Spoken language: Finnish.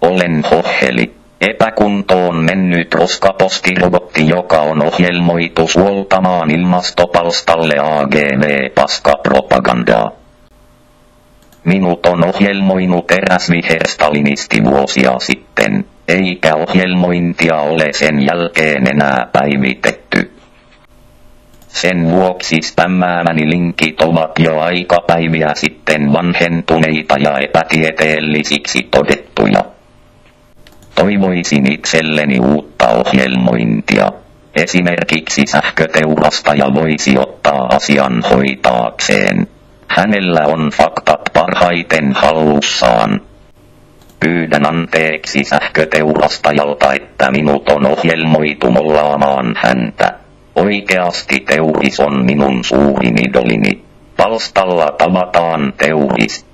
Olen hoheli. Epäkuntoon mennyt roskapostirobotti, joka on ohjelmoitu suoltamaan ilmastopalstalle AGV-paskapropagandaa. Minut on ohjelmoinut eräs viherstalinisti vuosia sitten, eikä ohjelmointia ole sen jälkeen enää päivitetty. Sen vuoksi spämmäämäni linkit ovat jo aikapäiviä sitten vanhentuneita ja epätieteellisiksi todettuja. Toivoisin itselleni uutta ohjelmointia. Esimerkiksi sähköteurastaja voisi ottaa asian hoitaakseen. Hänellä on faktat parhaiten hallussaan. Pyydän anteeksi sähköteurastajalta, että minut on ohjelmoitu mollaamaan häntä. Oikeasti Teuris on minun suurin idolini. Palstalla tavataan Teuris.